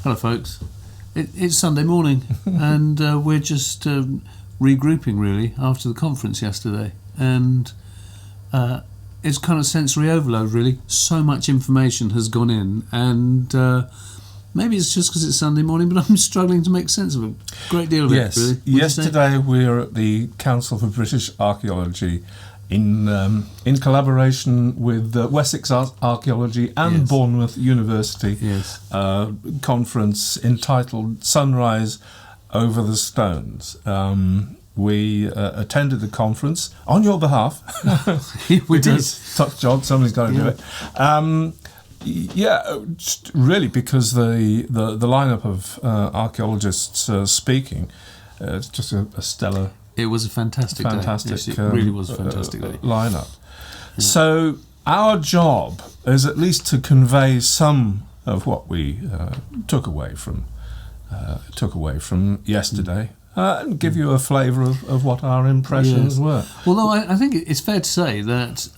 Hello, folks. It's Sunday morning, and we're just regrouping, really, after the conference yesterday. And it's kind of sensory overload, really. So much information has gone in, and maybe it's just because it's Sunday morning, but I'm struggling to make sense of a great deal of it, really. Yesterday we were at the Council for British Archaeology in collaboration with Wessex Archaeology and Bournemouth University conference entitled Sunrise Over the Stones. We attended the conference on your behalf. we did. Tough job, somebody's got to do it. Really, because the lineup of archaeologists speaking, it's just a stellar. It was a fantastic day. Yes, it really was a fantastic day. Lineup. Yeah. So our job is at least to convey some of what we took away from yesterday. And give you a flavour of what our impressions were. Although I think it's fair to say that,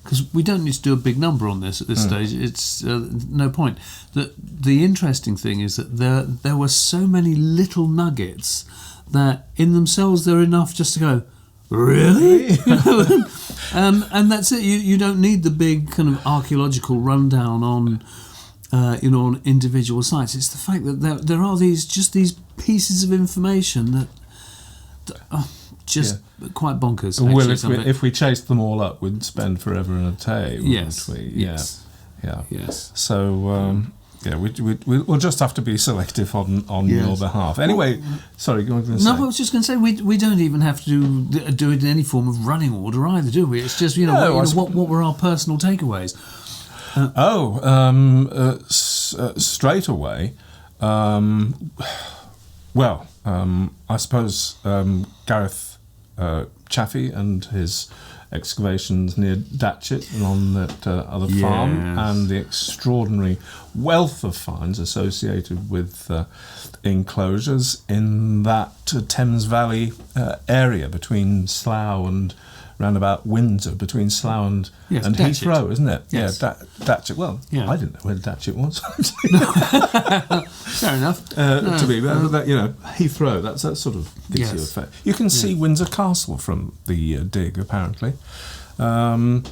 because we don't need to do a big number on this at this stage, it's no point. That the interesting thing is that there were so many little nuggets that in themselves they're enough just to go, really? And that's it. You don't need the big kind of archaeological rundown on on individual sites. It's the fact that there are these pieces of information that are just quite bonkers. Well, if we chased them all up, we'd spend forever in a day, wouldn't we? Yes. So we'll just have to be selective on your behalf. Anyway, sorry, go on. No, I was just going to say we don't even have to do it in any form of running order either, do we? It's just what were our personal takeaways. Straight away. I suppose Gareth Chaffee and his excavations near Datchet and on that other farm, and the extraordinary wealth of finds associated with enclosures in that Thames Valley area between Slough and round about Windsor, between Slough and Heathrow, isn't it? Yes. Datchet. Well, I didn't know where Datchet was. Fair enough. To be, Heathrow. That sort of gives you a fair. You can see Windsor Castle from the dig, apparently. The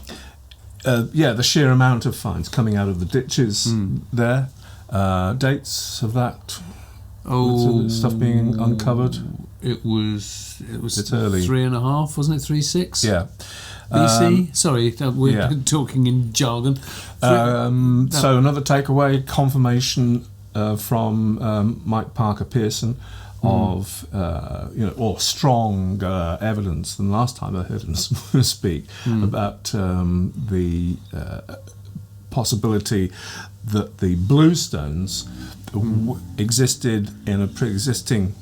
sheer amount of finds coming out of the ditches there. Dates of that. Stuff being uncovered. It was early. 3.5, wasn't it? 3.6? Yeah. BC? Sorry, we're talking in jargon. So another takeaway, confirmation from Mike Parker Pearson of or strong evidence than last time I heard him speak about the possibility that the bluestones existed in a pre-existing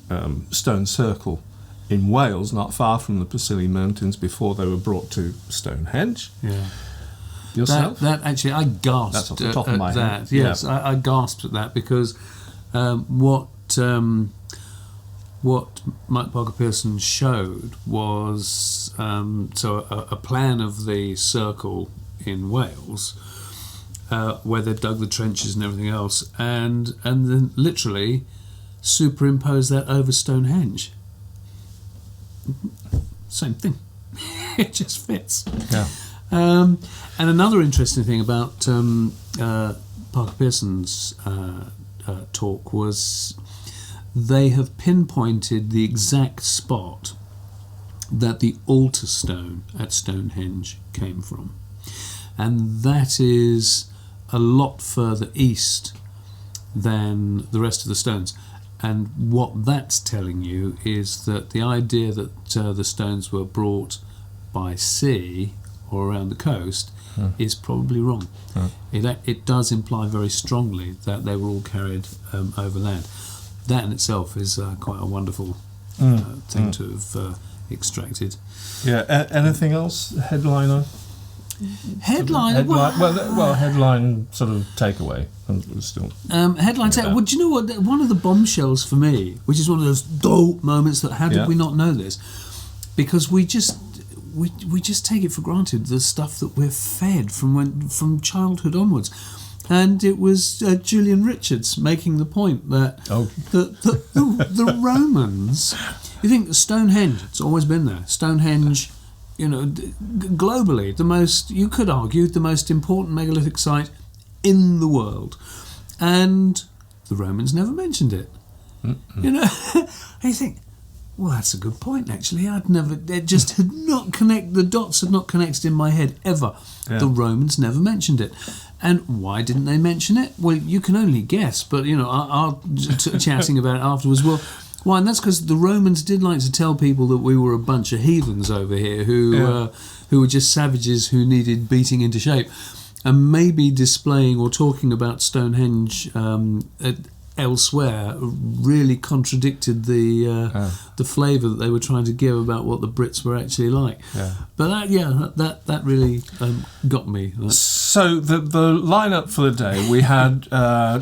stone circle in Wales, not far from the Preseli Mountains, before they were brought to Stonehenge. Yeah. Yourself? That actually, I gasped. That's off the top of my head. Yes, I gasped at that because what Mike Parker Pearson showed was a plan of the circle in Wales. Where they dug the trenches and everything else, and then literally superimpose that over Stonehenge. Same thing. It just fits. Yeah. And another interesting thing about Parker Pearson's talk was they have pinpointed the exact spot that the altar stone at Stonehenge came from. And that is a lot further east than the rest of the stones. And what that's telling you is that the idea that the stones were brought by sea or around the coast is probably wrong. It does imply very strongly that they were all carried over land. That in itself is quite a wonderful thing to have extracted. Yeah. Anything else? Headliner? Headline sort of takeaway. Still. Headline takeaway. Well, do you know what? One of the bombshells for me, which is one of those dope moments that how did we not know this? Because we just take it for granted, the stuff that we're fed from childhood onwards. And it was Julian Richards making the point that the Romans, you think Stonehenge, it's always been there. Stonehenge, globally, you could argue, the most important megalithic site in the world. And the Romans never mentioned it. I think, well, that's a good point, actually. The dots had not connected in my head ever. Yeah. The Romans never mentioned it. And why didn't they mention it? Well, you can only guess, but, our chatting about it afterwards, why? And that's because the Romans did like to tell people that we were a bunch of heathens over here who were just savages who needed beating into shape. And maybe displaying or talking about Stonehenge elsewhere really contradicted the flavour that they were trying to give about what the Brits were actually like. Yeah. But that really got me. So the lineup for the day, we had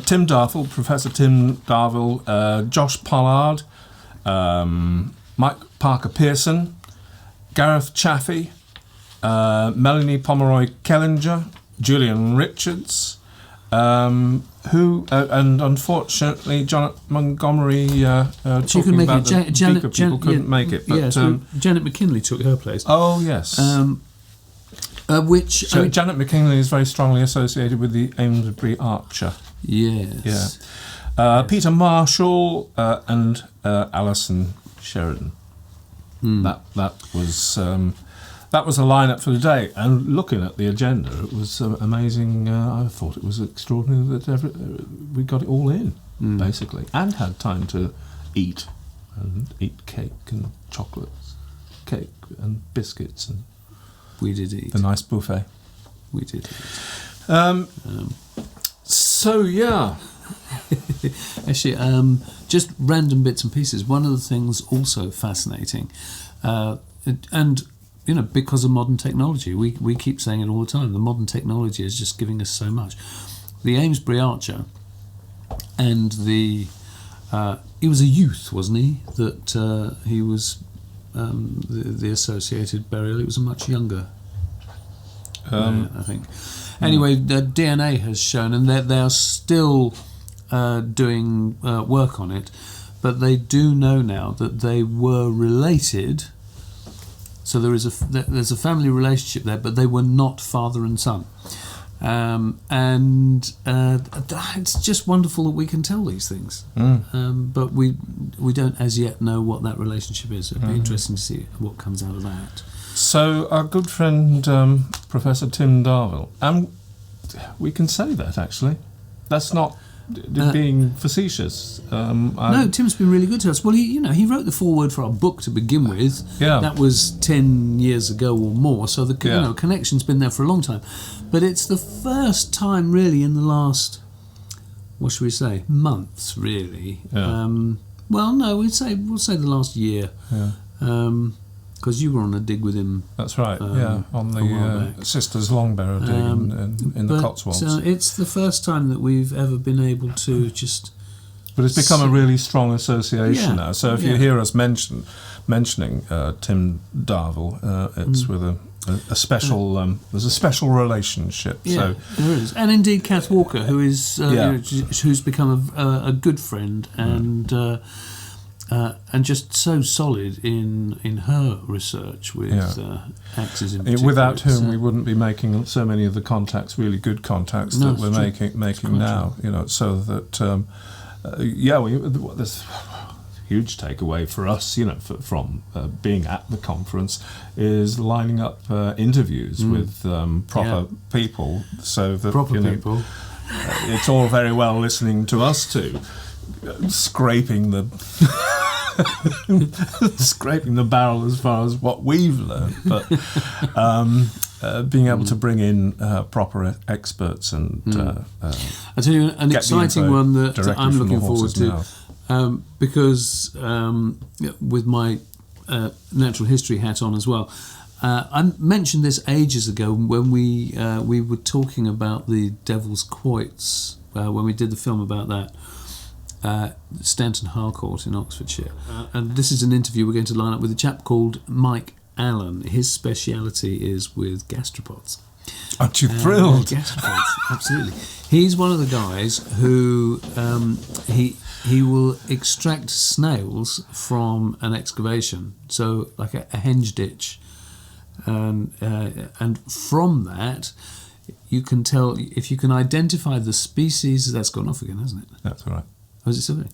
Tim Darvill, Professor Tim Darvill, Josh Pollard, Parker Pearson, Gareth Chaffee, Melanie Pomeroy Kellinger, Julian Richards, who and unfortunately Janet Montgomery talking about the Beaker people couldn't make it. But Janet McKinley took her place. Oh yes. Janet McKinley is very strongly associated with the Amesbury Archer. Yes. Yeah. Peter Marshall and Alison Sheridan. That was a lineup for the day, and looking at the agenda, it was amazing. I thought it was extraordinary that we got it all in, basically, and had time to eat cake and chocolates, cake and biscuits, and we did eat the nice buffet. We did eat. So yeah, actually, just random bits and pieces. One of the things also fascinating, and because of modern technology, we keep saying it all the time, the modern technology is just giving us so much. The Amesbury Archer, and he was a youth, wasn't he? That he was the associated burial. It was a much younger, I think. Anyway, the DNA has shown, and they are still doing work on it, but they do know now that they were related. So there's a family relationship there, but they were not father and son. And it's just wonderful that we can tell these things. But we don't as yet know what that relationship is. It'd be interesting to see what comes out of that. So our good friend Professor Tim Darvill, we can say that actually. That's not being facetious. No, Tim's been really good to us. Well, he wrote the foreword for our book to begin with. Yeah. That was 10 years ago or more, so the connection's been there for a long time. But it's the first time really in the last, what should we say, months really. Yeah. Well, no, we'll say the last year. Yeah. Because you were on a dig with him. That's right, on the Sisters Longbarrow dig in the Cotswolds. It's the first time that we've ever been able to just... But it's become a really strong association now. So if you hear us mentioning Tim Darvill, it's with a special... there's a special relationship. Yeah, so there is. And indeed Kath Walker, who is who's become a good friend and just so solid in her research with axes in particular. Without whom we wouldn't be making so many of the contacts, really good contacts that we're making now. So that there's a huge takeaway for us, from being at the conference, is lining up interviews with proper people, so that people. It's all very well listening to us two scraping the barrel as far as what we've learned, but being able to bring in proper experts and I tell you an exciting one that I'm looking forward to, because with my natural history hat on as well, I mentioned this ages ago when we were talking about the Devil's Quoits, when we did the film about that. Stanton Harcourt in Oxfordshire. And this is an interview we're going to line up with a chap called Mike Allen. His speciality is with gastropods. Aren't you thrilled? Yes, absolutely. He's one of the guys who he will extract snails from an excavation, so like a henge ditch, and from that you can tell if you can identify the species. That's gone off again, hasn't it? That's all right. Oh, is it still there?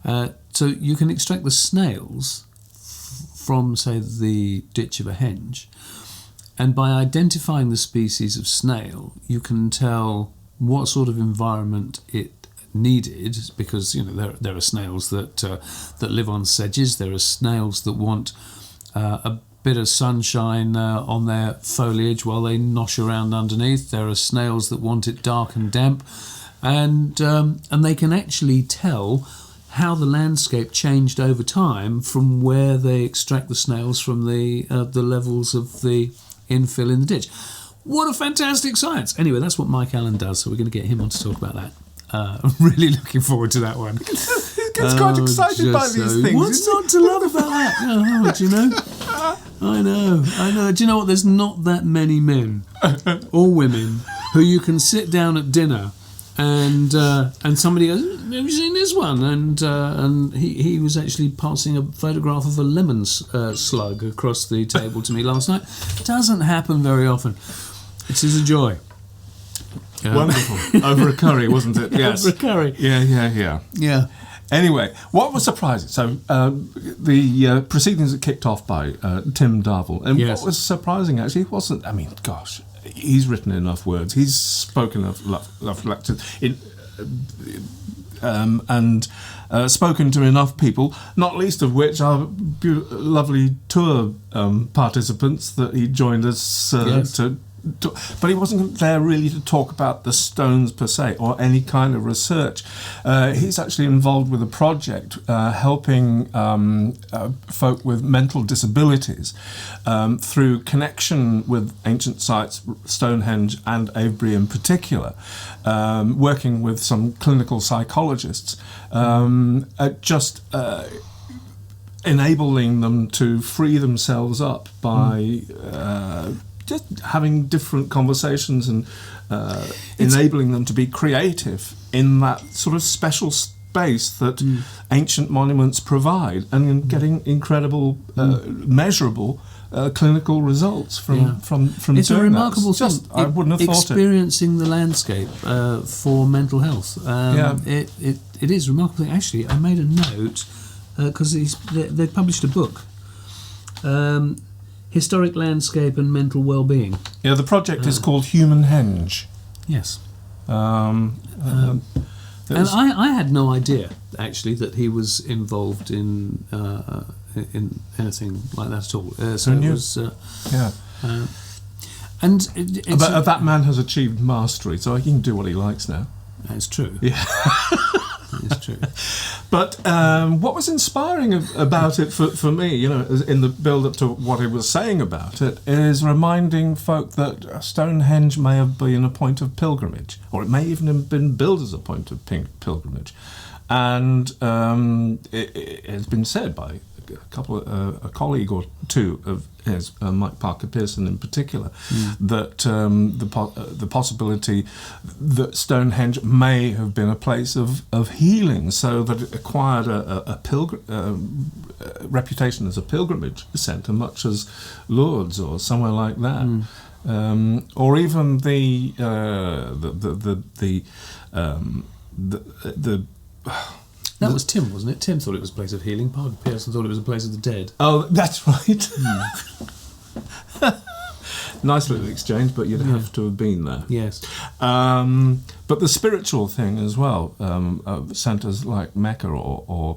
Yeah. So you can extract the snails from, say, the ditch of a henge, and by identifying the species of snail, you can tell what sort of environment it needed, because there are snails that live on sedges. There are snails that want a bit of sunshine on their foliage while they nosh around underneath. There are snails that want it dark and damp, and they can actually tell how the landscape changed over time from where they extract the snails from the levels of the infill in the ditch. What a fantastic science! Anyway, that's what Mike Allen does, so we're going to get him on to talk about that. I'm really looking forward to that one. He gets quite excited by these things. What's not to love about that? Oh, do you know? I know. Do you know what? There's not that many men or women who you can sit down at dinner and somebody goes, "Have you seen this one?" And he was actually passing a photograph of a lemon slug across the table to me last night. Doesn't happen very often. It is a joy. Wonderful. Over a curry, wasn't it? Yes. Over a curry. Yeah. Anyway, what was surprising? So the proceedings are kicked off by Tim Darvill, and what was surprising actually wasn't. I mean, gosh, he's written enough words. He's spoken of love lectures and spoken to enough people, not least of which are lovely tour participants that he joined us but he wasn't there really to talk about the stones per se or any kind of research. He's actually involved with a project helping folk with mental disabilities through connection with ancient sites, Stonehenge and Avebury in particular, working with some clinical psychologists, just enabling them to free themselves up by just having different conversations and enabling them to be creative in that sort of special space that ancient monuments provide, and getting incredible, measurable clinical results from it's doing a remarkable that. thing. I wouldn't have thought experiencing the landscape for mental health. It is a remarkable thing. Actually, I made a note because they published a book. Historic Landscape and Mental Wellbeing. Yeah, the project is called Human Henge. Yes. And I had no idea, actually, that he was involved in anything like that at all. So it was... and that man has achieved mastery, so he can do what he likes now. That's true. Yeah. It's true. But what was inspiring about it for me, in the build-up to what he was saying about it, is reminding folk that Stonehenge may have been a point of pilgrimage, or it may even have been built as a point of pilgrimage. And it has been said by a colleague or two of his, Mike Parker Pearson in particular, that the possibility that Stonehenge may have been a place of healing, so that it acquired a reputation as a pilgrimage centre, much as Lourdes or somewhere like that, or even the that was Tim, wasn't it? Tim thought it was a place of healing. Parker Pearson thought it was a place of the dead. Oh, that's right. Nice little exchange, but you'd have to have been there. Yes. But the spiritual thing as well, centres like Mecca or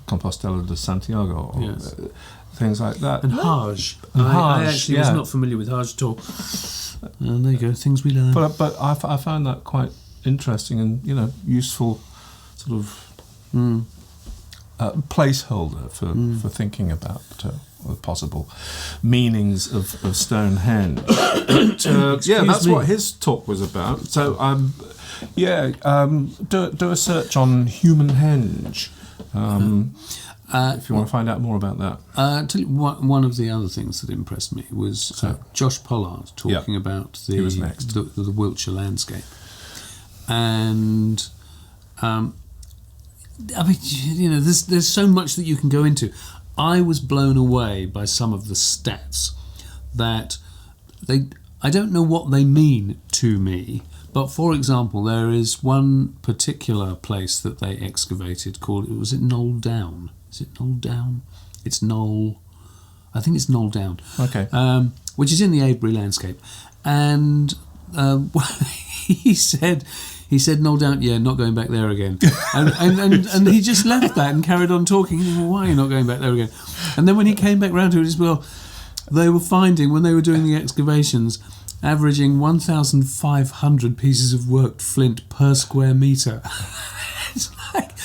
Compostela de Santiago, or things like that. And Hajj. I actually was not familiar with Hajj at all. And there you go, things we learn. But I found that quite interesting and useful sort of placeholder for thinking about the possible meanings of Stonehenge. But, that's what his talk was about. So do a search on Human Henge. if you want to find out more about that. Tell you one of the other things that impressed me was Josh Pollard talking about the Wiltshire landscape. And I mean, you know, there's so much that you can go into. I was blown away by some of the stats that I don't know what they mean to me, but for example, there is one particular place that they excavated called, was it Knoll Down? Is it Knoll Down? It's Knoll, I think it's Knoll Down. Okay. Which is in the Avebury landscape. And he said Knoll Down, yeah, not going back there again. And he just left that and carried on talking. Well, why are you not going back there again? And then when he came back round to it as well, they were finding, when they were doing the excavations, averaging 1,500 pieces of worked flint per square metre. It's like,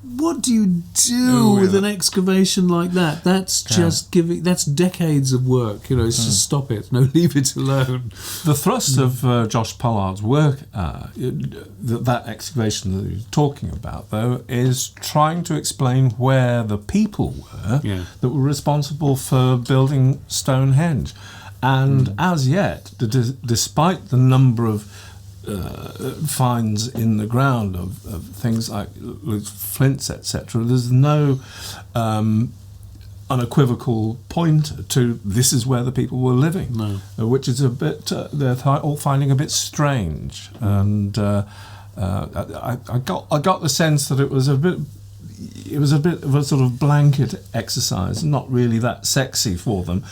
what do you do with an excavation like that? That's just that's decades of work, you know, it's just stop it, no, leave it alone. The thrust of Josh Pollard's work, that excavation that you're talking about, though, is trying to explain where the people were that were responsible for building Stonehenge. And as yet, despite the number of finds in the ground of things like flints, etc., there's no unequivocal point to this is where the people were living, which is a bit they're all finding a bit strange. And I got the sense that it was a bit of a sort of blanket exercise, not really that sexy for them,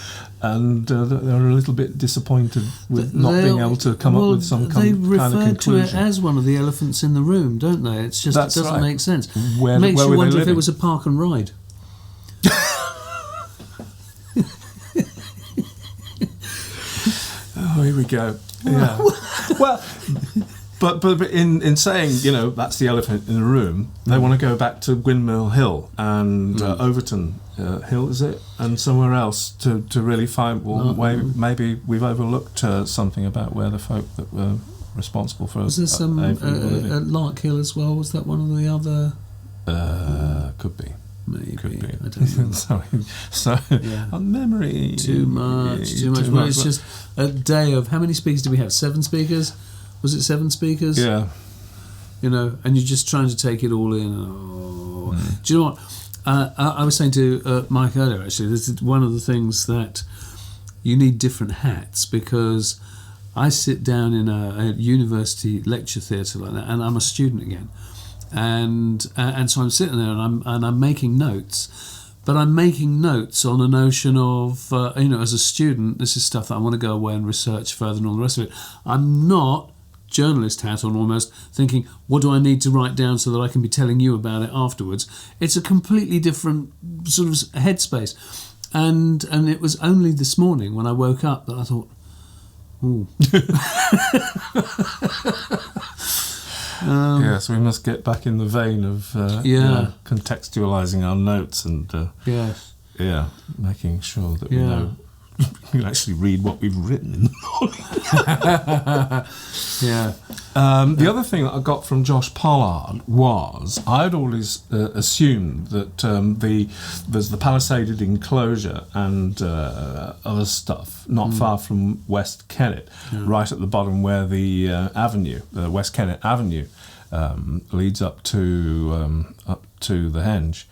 and they were a little bit disappointed with not being able to come up with some kind of conclusion. They refer to it as one of the elephants in the room, don't they? It's just, it doesn't make sense. Where makes you wonder if living? it was a park and ride. Oh, here we go. Yeah. Well, but in saying, you know, that's the elephant in the room, they want to go back to Windmill Hill and Overton Hill, is it? And somewhere else to really find, maybe we've overlooked something about where the folk that were responsible for... Was there some at Lark Hill as well? Was that one of the other... Could be. Maybe. Could be. I don't know. So on memory... Too much. Well, it's just a day of... How many speakers do we have? 7 speakers? Was it 7 speakers? Yeah. You know, and you're just trying to take it all in. Do you know what? I was saying to Mike earlier, actually, this is one of the things that you need different hats, because I sit down in a university lecture theatre like that, and I'm a student again. And so I'm sitting there and I'm making notes, but I'm making notes on a notion of, you know, as a student, this is stuff that I want to go away and research further and all the rest of it. I'm not journalist hat on almost thinking, what do I need to write down so that I can be telling you about it afterwards? It's a completely different sort of headspace. And it was only this morning when I woke up that I thought, ooh. Yes, we must get back in the vein of contextualising our notes and making sure that we know we can actually read what we've written in the morning. The other thing that I got from Josh Pollard was I'd always assumed that there's the palisaded enclosure and other stuff not far from West Kennet, right at the bottom where the avenue, West Kennet Avenue, leads up to the Henge.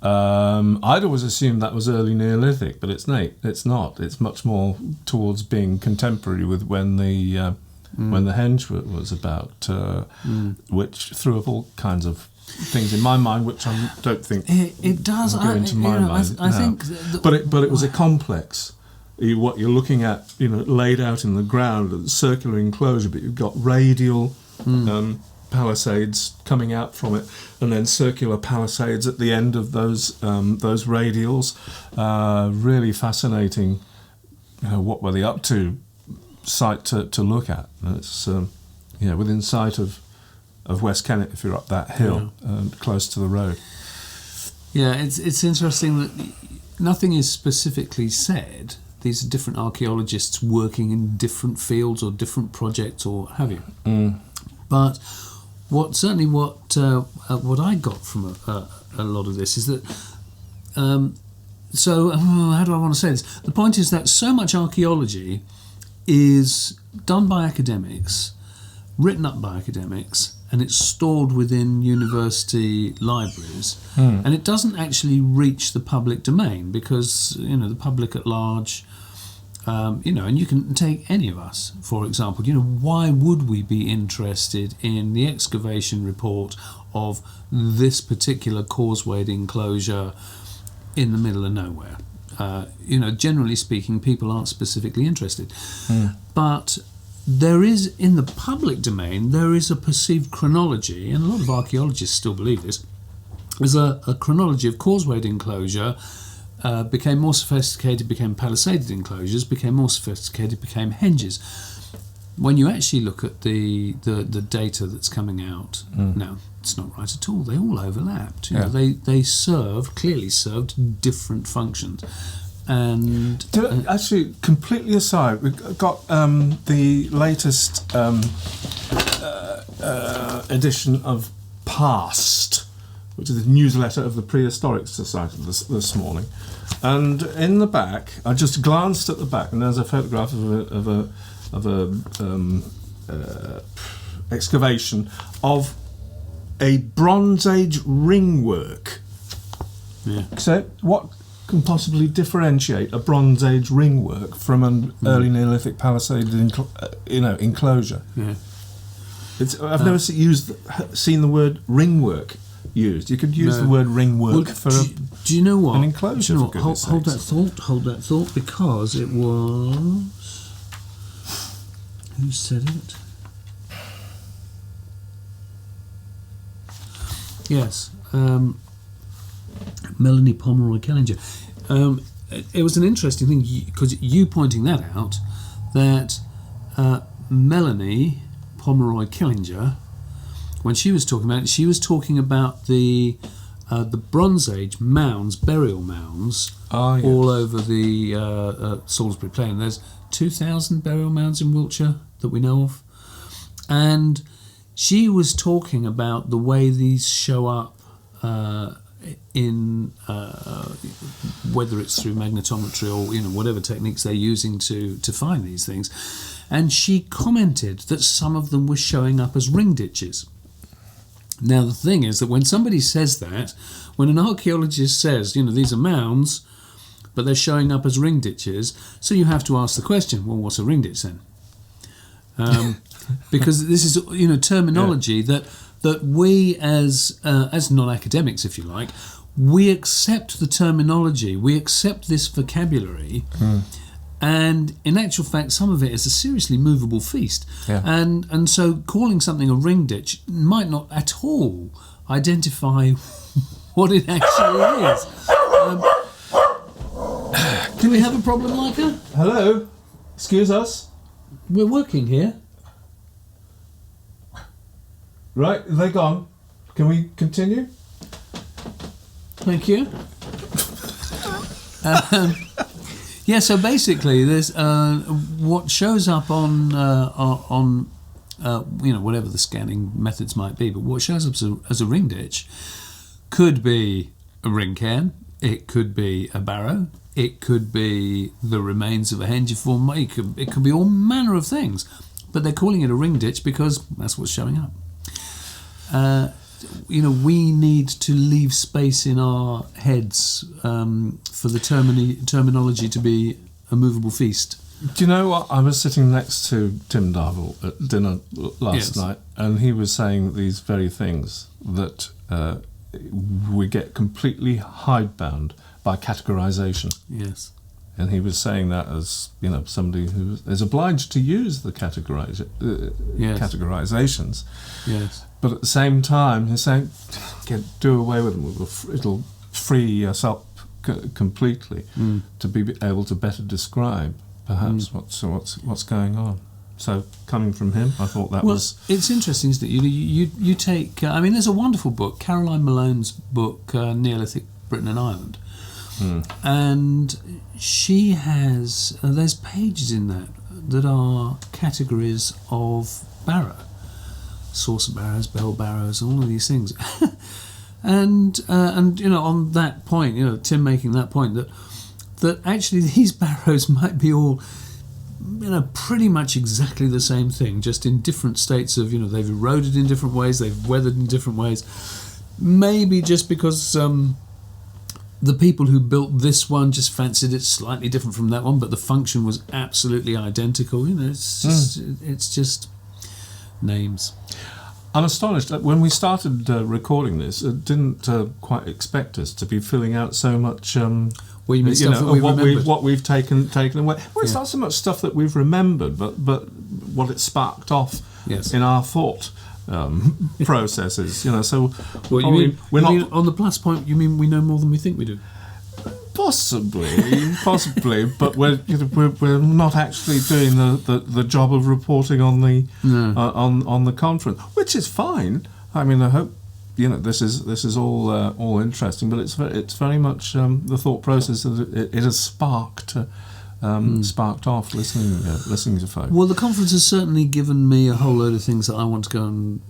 I'd always assumed that was early Neolithic, but it's not. It's much more towards being contemporary with when the Henge was about, which threw up all kinds of things in my mind, which I don't think it does go into my mind. I think, but it was a complex. What you're looking at, you know, laid out in the ground, a circular enclosure, but you've got radial. Palisades coming out from it, and then circular palisades at the end of those radials. Really fascinating. What were they up to? Site to look at. And it's within sight of West Kennet if you're up that hill, close to the road. Yeah, it's interesting that nothing is specifically said. These are different archaeologists working in different fields or different projects or have you. But what I got from a lot of this is that So how do I want to say this? The point is that so much archaeology is done by academics, written up by academics, and it's stored within university libraries, and it doesn't actually reach the public domain because the public at large, and you can take any of us, for example. Why would we be interested in the excavation report of this particular causewayed enclosure in the middle of nowhere? Generally speaking, people aren't specifically interested. But there is, in the public domain, there is a perceived chronology, and a lot of archaeologists still believe this. There's a chronology of causewayed enclosure, became more sophisticated, became palisaded enclosures, became more sophisticated, became henges. When you actually look at the data that's coming out now, it's not right at all. They all overlapped. They clearly served different functions. And actually, completely aside, we've got the latest edition of Past, which is the newsletter of the Prehistoric Society this morning. And in the back, I just glanced at the back, and there's a photograph of a excavation of a Bronze Age ringwork. Yeah. So, what can possibly differentiate a Bronze Age ringwork from an early Neolithic palisaded enclosure? Yeah. I've never seen the word ringwork used. You could use the word ringwork for do you know what? an enclosure. Hold that thought, because it was... Who said it? Yes, Melanie Pomeroy Kellinger. It was an interesting thing, because you pointing that out, that Melanie Pomeroy Kellinger, when she was talking about it, she was talking about the Bronze Age mounds, burial mounds, all over the Salisbury Plain. There's 2,000 burial mounds in Wiltshire that we know of, and she was talking about the way these show up in whether it's through magnetometry or whatever techniques they're using to find these things, and she commented that some of them were showing up as ring ditches. Now the thing is that when somebody says that, when an archaeologist says these are mounds but they're showing up as ring ditches, so you have to ask the question, well, what's a ring ditch then? Because this is terminology that we as non-academics, if you like, we accept the terminology, we accept this vocabulary, and in actual fact some of it is a seriously movable feast, and so calling something a ring ditch might not at all identify what it actually is. Do we have a problem, Leica? Hello? Excuse us? We're working here. Right, are they gone? Can we continue? Thank you. So basically, there's what shows up on whatever the scanning methods might be, but what shows up as a ring ditch could be a ring cairn, it could be a barrow, it could be the remains of a hengiform, it could be all manner of things, but they're calling it a ring ditch because that's what's showing up. We need to leave space in our heads for the terminology to be a movable feast. Do you know what? I was sitting next to Tim Darvill at dinner last night, and he was saying these very things, that we get completely hidebound by categorisation. Yes. And he was saying that as somebody who is obliged to use the categorisations. Yes. But at the same time, he's saying, do away with them. It'll free yourself completely to be able to better describe, perhaps, what's going on. So, coming from him, I thought that was... Well, it's interesting, isn't it? You take... there's a wonderful book, Caroline Malone's book, Neolithic Britain and Ireland. And she has... there's pages in that are categories of barrow. Saucer barrows, bell barrows, all of these things. And on that point, Tim making that point that actually these barrows might be all, pretty much exactly the same thing, just in different states of, they've eroded in different ways, they've weathered in different ways. Maybe just because the people who built this one just fancied it slightly different from that one, but the function was absolutely identical. It's just names. I'm astonished. When we started recording this, it didn't quite expect us to be filling out so much. Well, you mean stuff that we remembered? What we've taken away. Well, it's not so much stuff that we've remembered, but what it sparked off in our thought processes. So well, you mean on the plus point? You mean we know more than we think we do? Possibly, but we're not actually doing the job of reporting on the on the conference, which is fine. I mean, I hope this is all interesting, but it's very much the thought process that it has sparked off listening to folks. Well, the conference has certainly given me a whole load of things that I want to go and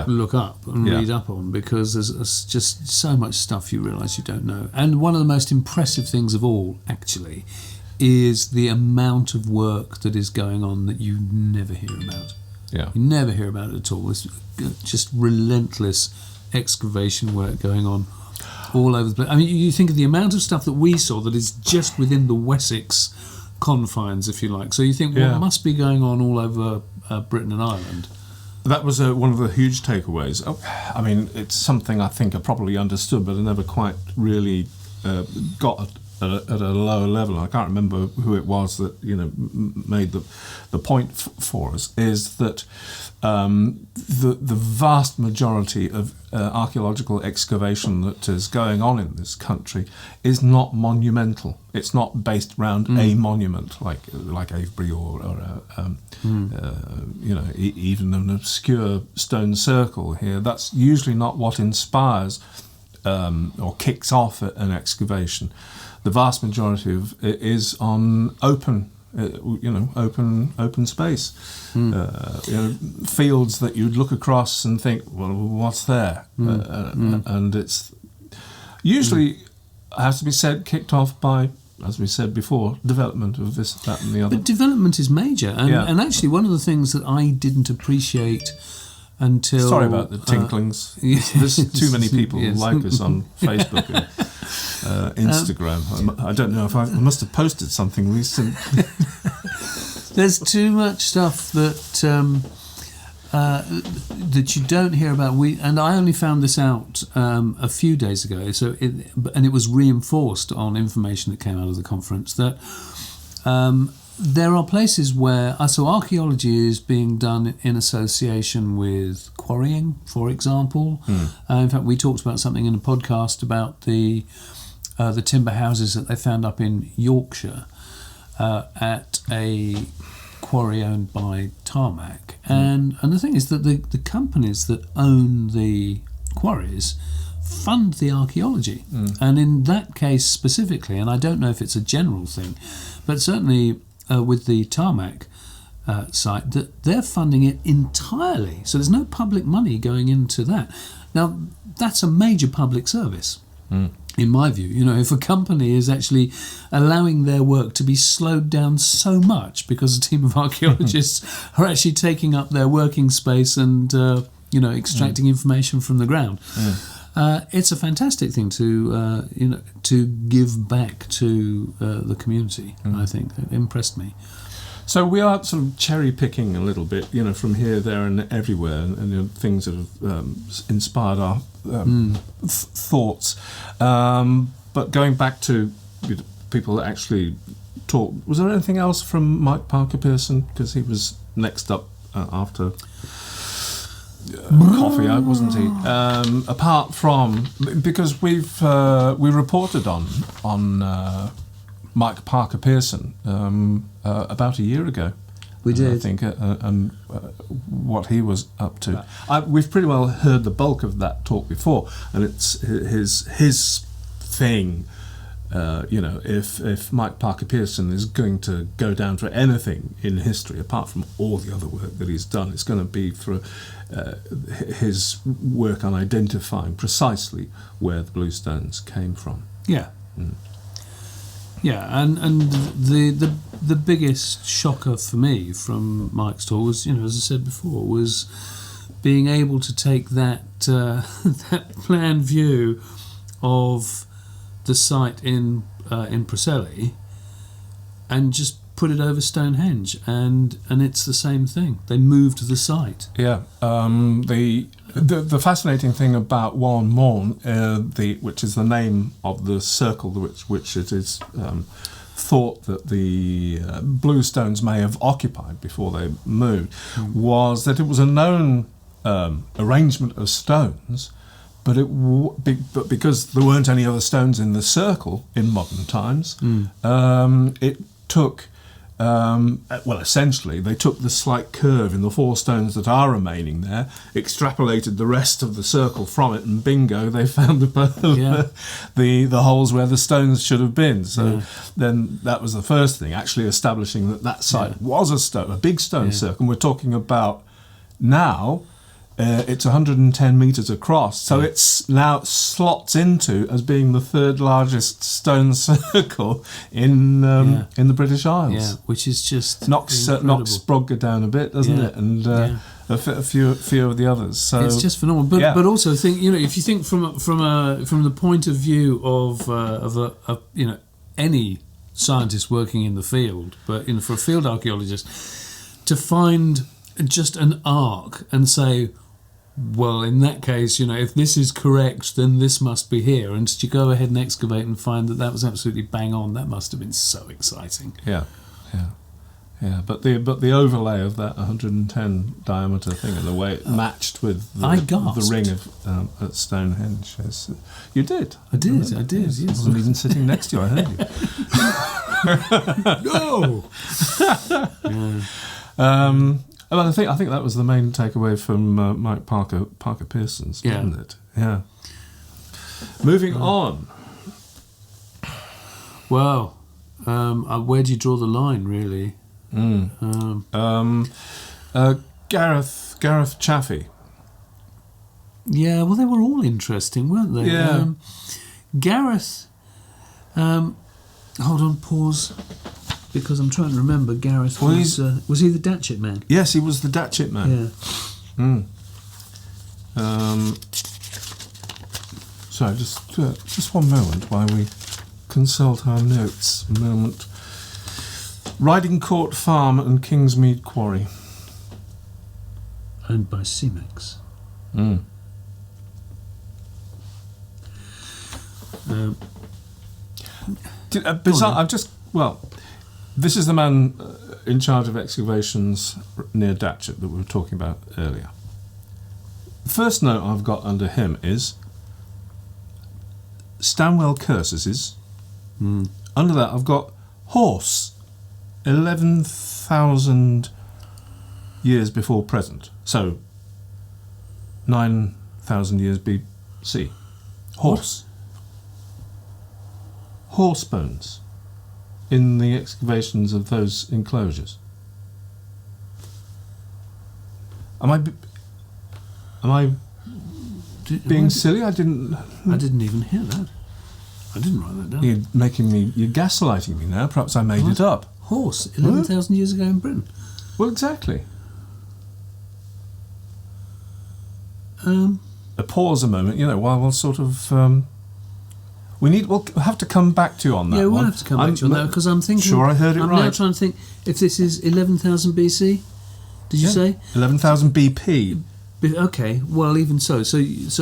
look up and read up on, because there's just so much stuff you realise you don't know. And one of the most impressive things of all, actually, is the amount of work that is going on that you never hear about. Yeah. You never hear about it at all. It's just relentless excavation work going on all over the place. I mean, you think of the amount of stuff that we saw that is just within the Wessex confines, if you like. So you think, what must be going on all over Britain and Ireland? That was one of the huge takeaways. I mean, it's something I think I probably understood, but I never quite really got at a lower level. I can't remember who it was that made the point for us. Is that the vast majority of archaeological excavation that is going on in this country is not monumental. It's not based around a monument like Avebury or even an obscure stone circle here. That's usually not what inspires or kicks off an excavation. The vast majority of it is on open space, fields that you'd look across and think, well, what's there? And it's usually has to be said kicked off by, as we said before, development of this, that, and the other. But development is major, and actually one of the things that I didn't appreciate until... Sorry about the tinklings. There's too many people who like us on Facebook and Instagram. I don't know if I must have posted something recent. There's too much stuff that you don't hear about. And I only found this out a few days ago. And it was reinforced on information that came out of the conference that there are places where archaeology is being done in association with quarrying, for example. In fact, we talked about something in a podcast about the timber houses that they found up in Yorkshire at a quarry owned by Tarmac. And the thing is that the companies that own the quarries fund the archaeology. And in that case specifically, and I don't know if it's a general thing, but certainly with the Tarmac site, that they're funding it entirely. So there's no public money going into that. Now, that's a major public service. In my view, if a company is actually allowing their work to be slowed down so much because a team of archaeologists are actually taking up their working space and extracting information from the ground, it's a fantastic thing to give back to the community. I think it impressed me. So we are sort of cherry picking a little bit, from here, there, and everywhere, and things that have inspired our thoughts. But going back to people that actually talked, was there anything else from Mike Parker Pearson? Because he was next up after coffee, wasn't he? Apart from, because we reported on Mike Parker Pearson about a year ago. We did. I think, and what he was up to. We've pretty well heard the bulk of that talk before, and it's his thing if Mike Parker Pearson is going to go down for anything in history, apart from all the other work that he's done, it's going to be for his work on identifying precisely where the bluestones came from. Yeah. Yeah, and the biggest shocker for me from Mike's talk was, as I said before, was being able to take that that plan view of the site in Preseli and just put it over Stonehenge, and it's the same thing. They moved the site. Yeah. The fascinating thing about Wan Mon, which is the name of the circle which it is thought that the bluestones may have occupied before they moved, was that it was a known arrangement of stones, but but because there weren't any other stones in the circle in modern times, it took. Essentially, they took the slight curve in the 4 stones that are remaining there, extrapolated the rest of the circle from it, and bingo, they found the holes where the stones should have been. So then that was the first thing, actually establishing that site was a big stone circle. And we're talking about now. It's 110 metres across, so it's now slots into as being the 3rd largest stone circle in the British Isles. Yeah, which is just knocks Sprogga down a bit, doesn't it? And a few of the others. So it's just phenomenal. But also think, if you think from the point of view of any scientist working in the field, but for a field archaeologist to find just an arc and say, well, in that case, if this is correct, then this must be here. And to go ahead and excavate and find that was absolutely bang on, that must have been so exciting. Yeah. But the overlay of that 110 diameter thing and the way it matched with the ring of at Stonehenge. You did. I did. Yes. I wasn't even sitting next to you. I heard you. No. I think that was the main takeaway from Mike Parker Pearson's, wasn't it? Yeah. Moving on. Well, where do you draw the line, really? Gareth Chaffee. Yeah, well, they were all interesting, weren't they? Yeah. Gareth. Hold on, pause. Because I'm trying to remember, Gareth was he the Datchet man? Yes, he was the Datchet man. Yeah. Sorry, just one moment while we consult our notes. A moment. Riding Court Farm and Kingsmead Quarry. Owned by Cemex. Bizarre. This is the man in charge of excavations near Datchet that we were talking about earlier. The first note I've got under him is Stanwell Curses. Under that I've got horse, 11,000 years before present. So 9,000 years BC. Horse. Horse bones in the excavations of those enclosures. Am I being silly? I didn't even hear that. I didn't write that down. You're gaslighting me now. Perhaps I made it up. Horse, 11,000 years ago in Britain. Well, exactly. Pause a moment, while we'll sort of... We'll have to come back to you on that. Yeah, we'll have to come back to you on that, because I'm thinking... Sure, I heard it right. I'm now trying to think if this is 11,000 BC. Did you say? 11,000 BP. Okay, well, even so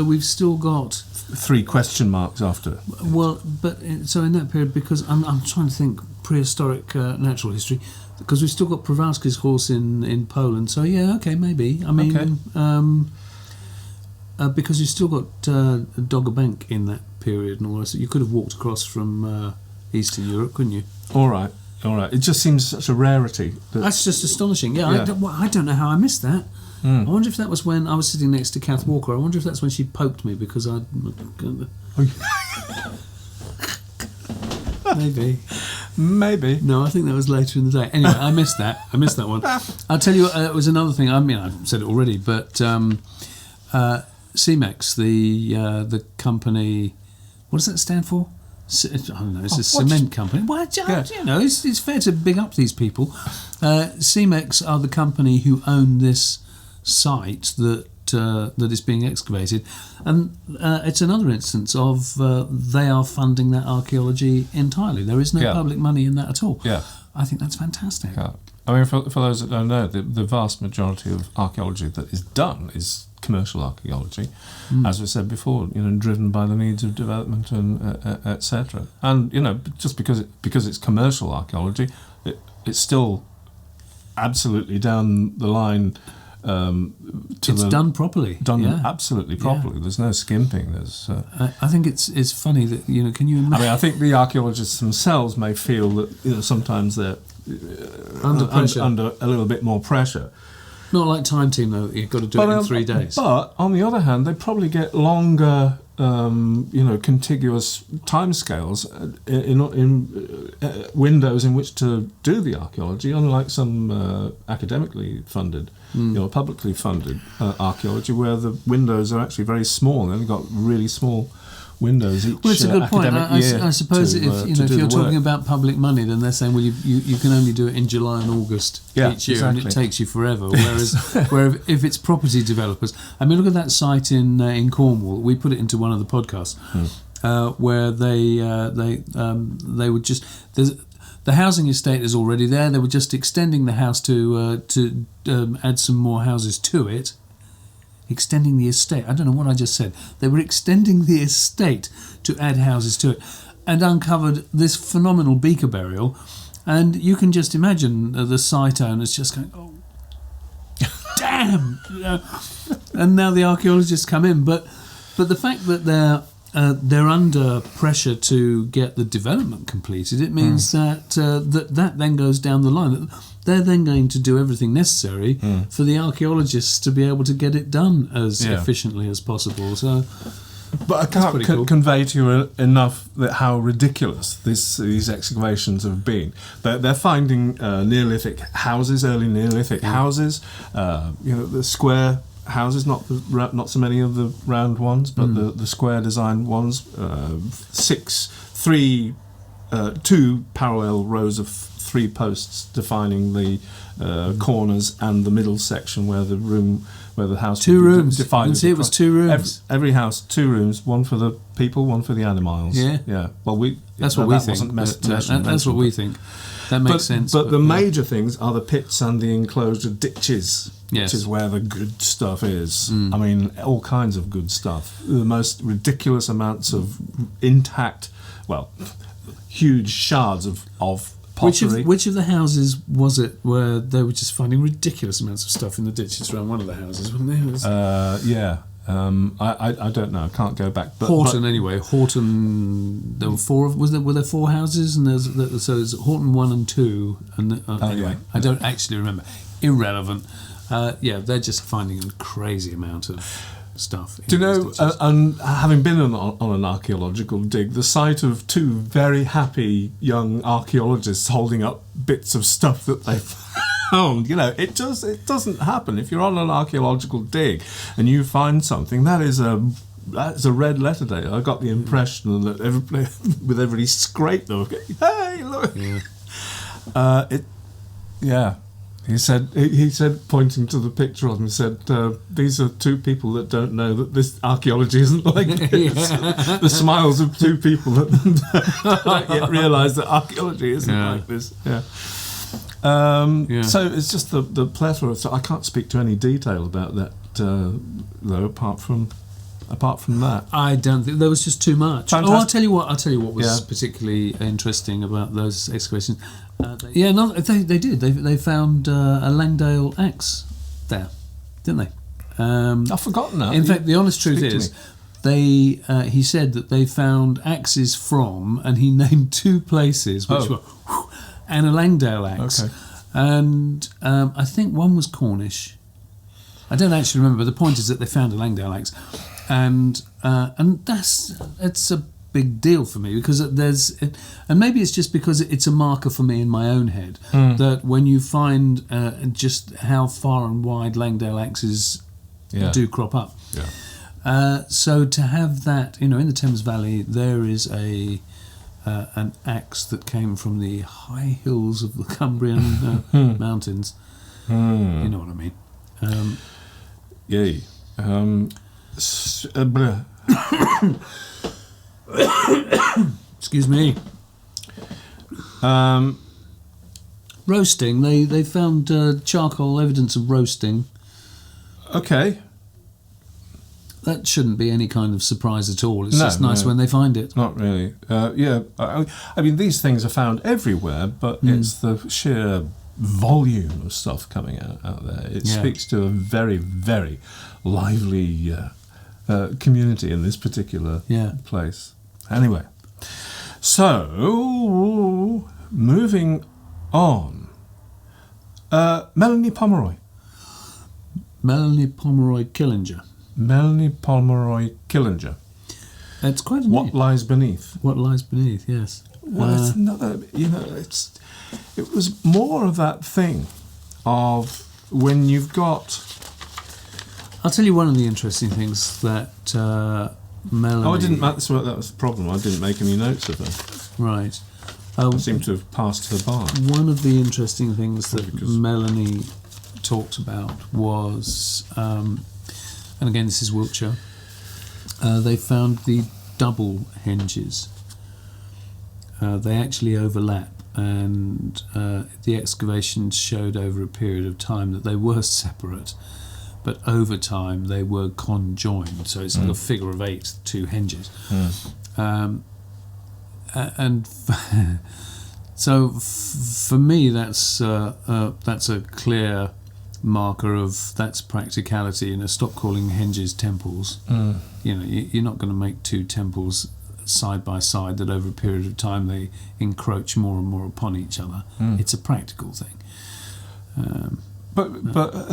we've still got 3 question marks after. Well, but so in that period, because I'm trying to think prehistoric natural history, because we've still got Prowalski's horse in Poland. So yeah, okay, maybe. I mean, because you've still got Dogger Bank in that period and all that. So you could have walked across from Eastern Europe, couldn't you? All right. It just seems such a rarity. That's just astonishing. Yeah. I don't know how I missed that. I wonder if that was when I was sitting next to Kath Walker. I wonder if that's when she poked me because I... Maybe. No, I think that was later in the day. Anyway, I missed that one. I'll tell you, it was another thing. I mean, I've said it already, but Cemex, the company, what does that stand for? I don't know. It's a cement company. Well, you know, it's fair to big up these people. Cemex are the company who own this site that is being excavated, and it's another instance of they are funding that archaeology entirely. There is no public money in that at all. Yeah, I think that's fantastic. Yeah. I mean, for those that don't know, the vast majority of archaeology that is done is commercial archaeology, as we said before, you know, driven by the needs of development and etc. And you know, just because it's commercial archaeology, it's still absolutely down the line. It's done properly. Absolutely properly. There's no skimping. There's. I think it's funny that, you know. Can you imagine? I mean, I think the archaeologists themselves may feel that, you know, sometimes they're under pressure, under a little bit more pressure. Not like Time Team though. You've got to do it in 3 days. But on the other hand, they probably get longer, you know, contiguous timescales in windows in which to do the archaeology, unlike some academically funded, you know, publicly funded archaeology, where the windows are actually very small. They've got really small windows each. Well, it's a good point. I suppose if you're talking about public money, then they're saying, well, you can only do it in July and August each year, and it takes you forever. Whereas if it's property developers, I mean, look at that site in Cornwall. We put it into one of the podcasts where they would just the housing estate is already there. They were just extending the house to add some more houses to it. Extending the estate. I don't know what I just said. They were extending the estate to add houses to it, and uncovered this phenomenal beaker burial. And you can just imagine the site owners just going, "Oh, damn!" And now the archaeologists come in, but the fact that they're under pressure to get the development completed, it means that then goes down the line. They're then going to do everything necessary for the archaeologists to be able to get it done as efficiently as possible. So, but I can't convey to you enough how ridiculous these excavations have been. They're finding Neolithic houses, early Neolithic houses. You know, the square houses, not so many of the round ones, but the square designed ones. 2 parallel rows of 3 posts defining the corners and the middle section where the house 2 rooms. Divided. You can see it was 2 rooms. Every house, 2 rooms, one for the people, one for the animals. Yeah. Well, that's what we think. That's what we think. That makes sense. But the major things are the pits and the enclosed ditches, which is where the good stuff is. I mean, all kinds of good stuff. The most ridiculous amounts of intact, huge shards of pottery. Which of the houses was it where they were just finding ridiculous amounts of stuff in the ditches around one of the houses, wasn't there? I don't know. I can't go back. But, Horton, anyway. Horton. There were 4. Were there 4 houses? And there's Horton 1 and 2. And anyway, I don't actually remember. Irrelevant. They're just finding a crazy amount of stuff. Do you know? And having been on an archaeological dig, the sight of 2 very happy young archaeologists holding up bits of stuff that they found, you know, it doesn't happen. If you're on an archaeological dig and you find something, that's a red letter day. I got the impression that everybody scraped them. Hey, look! He said, pointing to the picture of them, he said, these are 2 people that don't know that this archaeology isn't like this. The smiles of 2 people that don't yet realise that archaeology isn't like this. So it's just the plethora. So I can't speak to any detail about that, though, apart from that. I don't think there was just too much. Fantastic. I'll tell you what was particularly interesting about those excavations. They did. They found a Langdale axe there, didn't they? I've forgotten that. In fact, the honest truth is, he said that they found axes from, and he named 2 places, which were, and a Langdale axe. Okay. And I think one was Cornish. I don't actually remember, but the point is that they found a Langdale axe, and it's a big deal for me because and maybe it's just because it's a marker for me in my own head that when you find just how far and wide Langdale axes do crop up. Yeah. So to have that, in the Thames Valley, there is an axe that came from the high hills of the Cumbrian mountains. You know what I mean? Yay. Excuse me. Roasting. They found charcoal evidence of roasting. Okay. That shouldn't be any kind of surprise at all. It's just nice when they find it. Not really. I mean, these things are found everywhere, but it's the sheer volume of stuff coming out there. It speaks to a very, very lively community in this particular place. Anyway, so moving on. Melanie Pomeroy. Melanie Pomeroy Killinger. Melanie Pomeroy Killinger. It's quite a What name. Lies Beneath. What Lies Beneath, yes. Well, it's another, it was more of that thing of when you've got... I'll tell you one of the interesting things that Melanie... Oh, I didn't, that was the problem. I didn't make any notes of her. Right. I seem to have passed her by. One of the interesting things that Melanie talked about was, and again this is Wiltshire, they found the double henges. They actually overlap, and the excavations showed over a period of time that they were separate, but over time they were conjoined. So it's like a figure of 8, 2 henges. And so for me that's a clear marker of that's practicality. Stop calling henges temples. You're not going to make 2 temples side by side that over a period of time they encroach more and more upon each other. It's a practical thing. But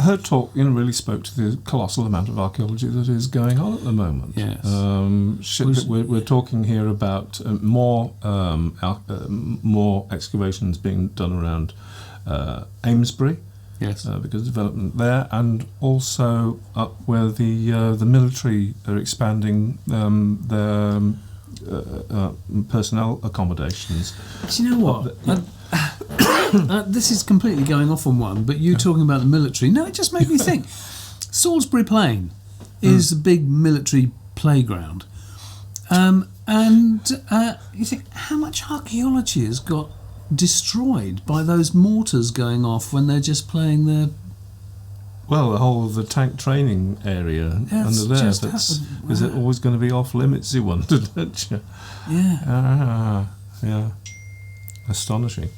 her talk, really spoke to the colossal amount of archaeology that is going on at the moment. Yes. We're talking here about more excavations being done around Amesbury. Yes. Because of development there, and also up where the military are expanding their personnel accommodations. Do you know what? This is completely going off on one, but you talking about the military, it just made me think. Salisbury Plain is a big military playground. And you think, how much archaeology has got destroyed by those mortars going off when they're just playing their... Well, the whole of the tank training area under there, is it always going to be off limits, you wonder, don't you? Yeah. Yeah. Astonishing.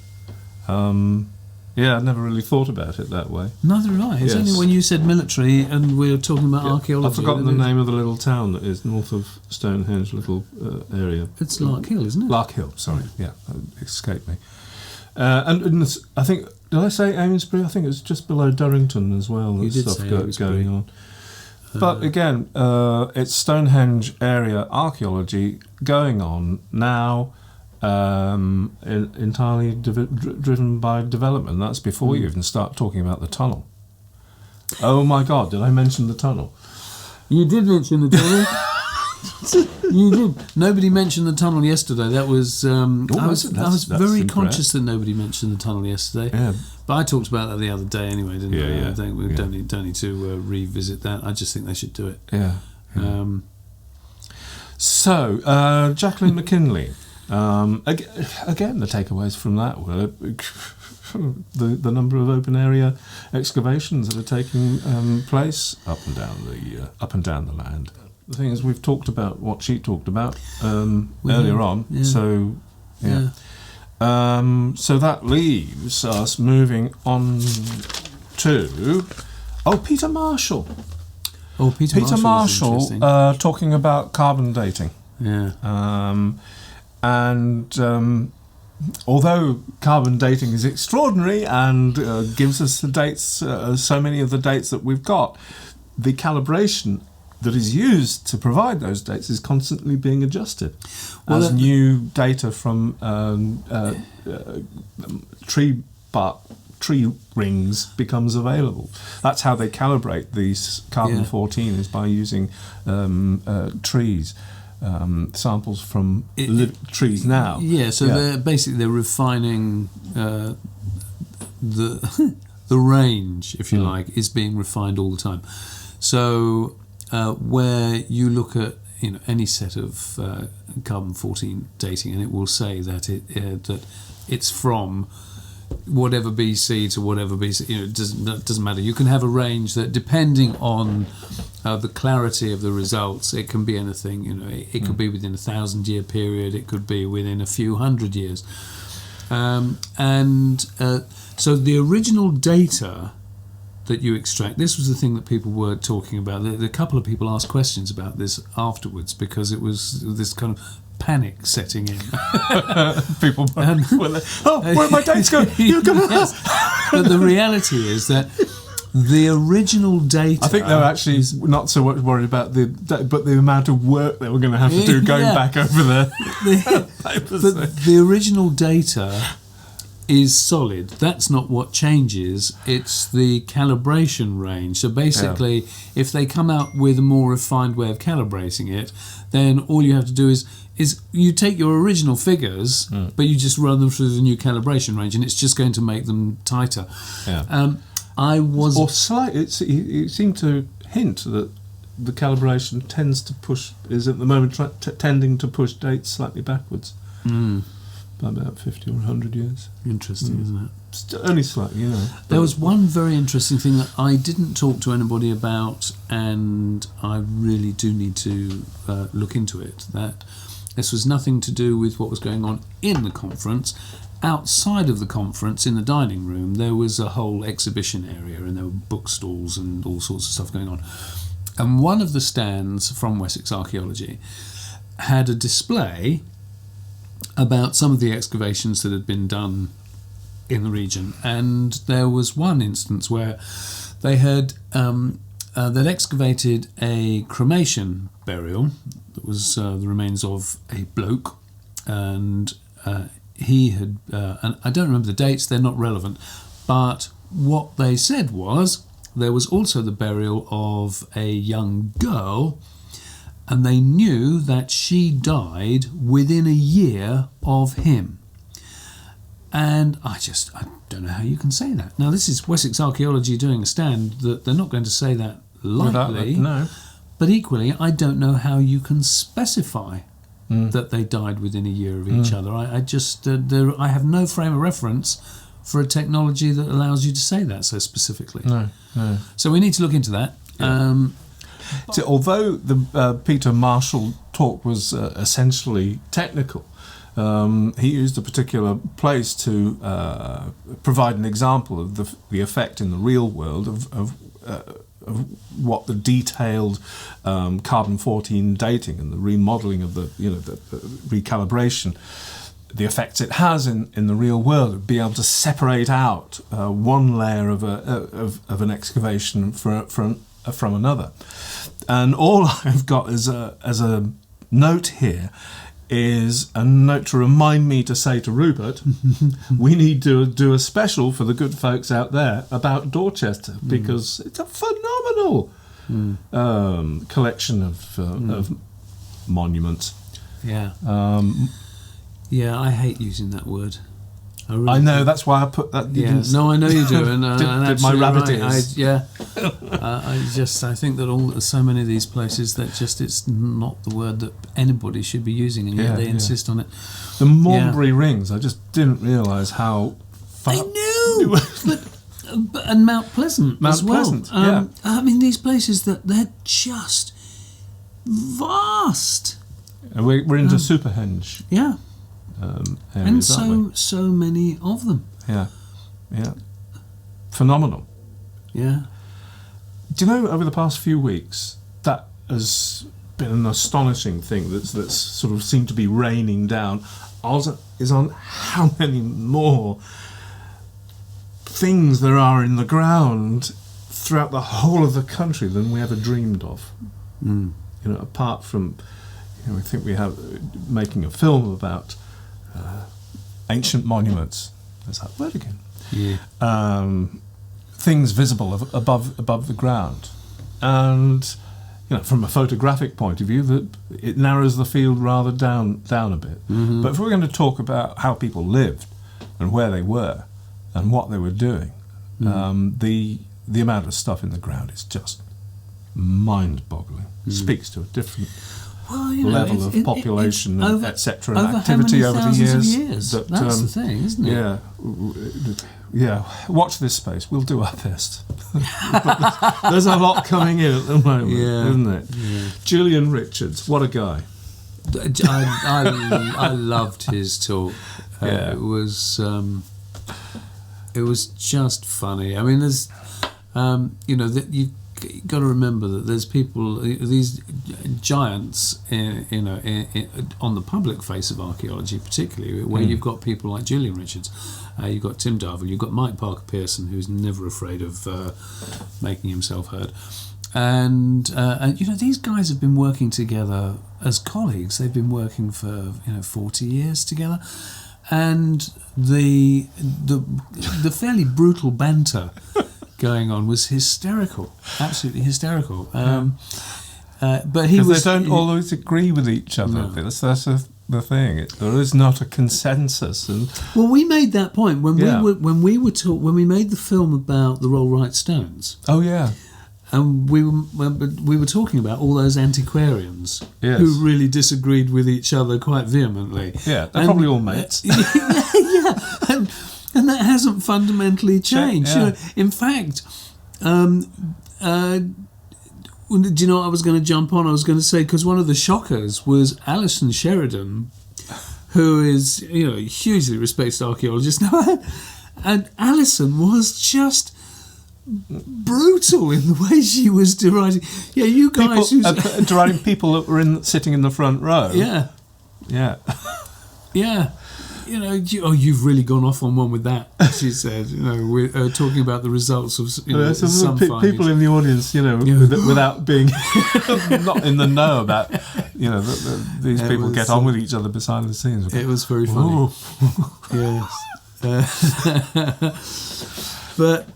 I'd never really thought about it that way. Neither have I. It's only when you said military and we were talking about archaeology. I've forgotten the name of the little town that is north of Stonehenge, little area. It's Lark Hill, isn't it? Lark Hill, sorry. Yeah, it escaped me. And I think, did I say Amesbury? I think it's just below Durrington as well. You did stuff say going on. But again, it's Stonehenge area archaeology going on now, entirely driven by development. That's before you even start talking about the tunnel. Oh my God, did I mention the tunnel? You did mention the tunnel. You did. Nobody mentioned the tunnel yesterday. That was. I was very conscious that nobody mentioned the tunnel yesterday. Yeah. But I talked about that the other day anyway, didn't I? Yeah. I think we don't need to revisit that. I just think they should do it. Yeah. So, Jacqueline McKinley. Again, the takeaways from that were the number of open area excavations that are taking place up and down the land. The thing is, we've talked about what she talked about earlier on. Yeah. So, so that leaves us moving on to Peter Marshall. Peter Marshall talking about carbon dating. Yeah. Although carbon dating is extraordinary and gives us the dates, so many of the dates that we've got, the calibration that is used to provide those dates is constantly being adjusted Well, as new data from tree rings becomes available. That's how they calibrate these carbon-14 is by using trees. Samples from trees now. Yeah, so they're refining the the range, if you like, is being refined all the time. So where you look at any set of carbon-14 dating, and it will say that that it's from whatever BC to whatever BC. It doesn't matter. You can have a range that, depending on the clarity of the results, it can be anything. It could be within a 1,000-year period. It could be within a few hundred years. So the original data that you extract, this was the thing that people were talking about. A couple of people asked questions about this afterwards because it was this kind of panic setting in. People where my dates go? Yes. But the reality is that the original data... I think they were actually not so much worried about but the amount of work they were going to have to do going back over there. The original data is solid. That's not what changes. It's the calibration range. So basically, if they come out with a more refined way of calibrating it, then all you have to do is you take your original figures, but you just run them through the new calibration range, and it's just going to make them tighter. Yeah. It seemed to hint that the calibration is at the moment tending to push dates slightly backwards. By about 50 or 100 years. Interesting, isn't it? Only slightly, There was one very interesting thing that I didn't talk to anybody about, and I really do need to look into it. That this was nothing to do with what was going on in the conference. Outside of the conference, in the dining room, there was a whole exhibition area, and there were bookstalls and all sorts of stuff going on. And one of the stands from Wessex Archaeology had a display about some of the excavations that had been done in the region, and there was one instance where they had they'd excavated a cremation burial that was the remains of a bloke, and he had and I don't remember the dates, they're not relevant, but what they said was there was also the burial of a young girl, and they knew that she died within a year of him. And I don't know how you can say that. Now, this is Wessex Archaeology doing a stand, that they're not going to say that lightly. No. But equally, I don't know how you can specify that they died within a year of each other. I have no frame of reference for a technology that allows you to say that so specifically. No. So we need to look into that. Yeah. So although the Peter Marshall talk was essentially technical, he used a particular place to provide an example of the effect in the real world of what the detailed carbon-14 dating and the remodelling of the recalibration, the effects it has in the real world, be able to separate out one layer of an excavation from another. And all I've got as a note here is a note to remind me to say to Rupert, we need to do a special for the good folks out there about Dorchester, because it's a phenomenal collection of monuments. Yeah. I hate using that word. I know, that's why I put that. No, I know you do, and did my rabbit ears. I think that so many of these places that it's not the word that anybody should be using, and yet they insist on it. The Mulberry Rings, I just didn't realise how. I knew, and Mount Pleasant as well. I mean, these places they're just vast. And we're into Superhenge. Yeah. Areas, and so many of them. Yeah. Phenomenal. Yeah. Do you know, over the past few weeks, that has been an astonishing thing that's sort of seemed to be raining down, is on how many more things there are in the ground throughout the whole of the country than we ever dreamed of. Apart from, we think we have making a film about ancient monuments. There's that word again. Yeah. Things visible above the ground, and from a photographic point of view, that it narrows the field rather down a bit. Mm-hmm. But if we're going to talk about how people lived and where they were and what they were doing, the amount of stuff in the ground is just mind-boggling. Speaks to a different level of population, etc., and activity over the years. That's the thing, isn't it? Yeah. Watch this space. We'll do our best. There's a lot coming in at the moment, isn't it? Yeah. Julian Richards, what a guy! I loved his talk. It was just funny. I mean, there's you've got to remember that there's people, these giants, on the public face of archaeology, particularly where you've got people like Julian Richards, you've got Tim Darvill, you've got Mike Parker Pearson, who's never afraid of making himself heard, and these guys have been working together as colleagues. They've been working for 40 years together, and the fairly brutal banter going on was hysterical, absolutely hysterical. But they don't always agree with each other. No. That's the thing. There is not a consensus. Well, we made that point when we made the film about the Rollright Stones. Oh yeah. And we were talking about all those antiquarians who really disagreed with each other quite vehemently. Yeah, they're probably all mates. And that hasn't fundamentally changed. Yeah. In fact, do you know what I was going to jump on? I was going to say, because one of the shockers was Alison Sheridan, who is a hugely respected archaeologist now, and Alison was just brutal in the way she was deriding. Yeah, you guys deriding people that were sitting in the front row. Yeah. You've really gone off on one with that, she said. We're talking about the results of some people in the audience, without being not in the know about, these people get on with each other behind the scenes. It was very funny. Yes. But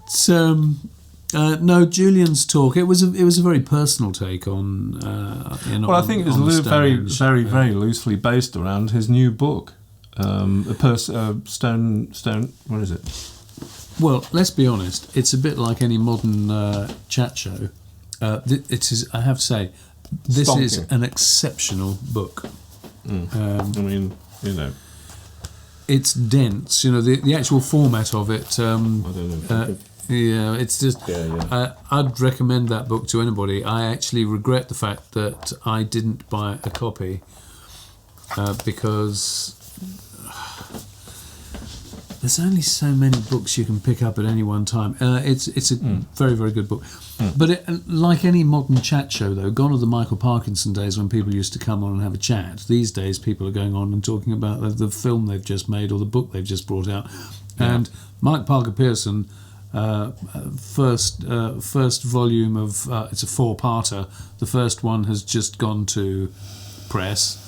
no, Julian's talk. It was a very personal take on. I think it was very, very, very loosely based around his new book. Stone. What is it? Well, let's be honest. It's a bit like any modern chat show. It is. I have to say, this is an exceptional book. It's dense. The actual format of it. I don't know. It's just. I'd recommend that book to anybody. I actually regret the fact that I didn't buy a copy because. There's only so many books you can pick up at any one time. It's a very, very good book. But like any modern chat show, though, gone are the Michael Parkinson days when people used to come on and have a chat. These days, people are going on and talking about the film they've just made or the book they've just brought out. Yeah. And Mike Parker Pearson, first volume of it's a 4-parter. The first one has just gone to press.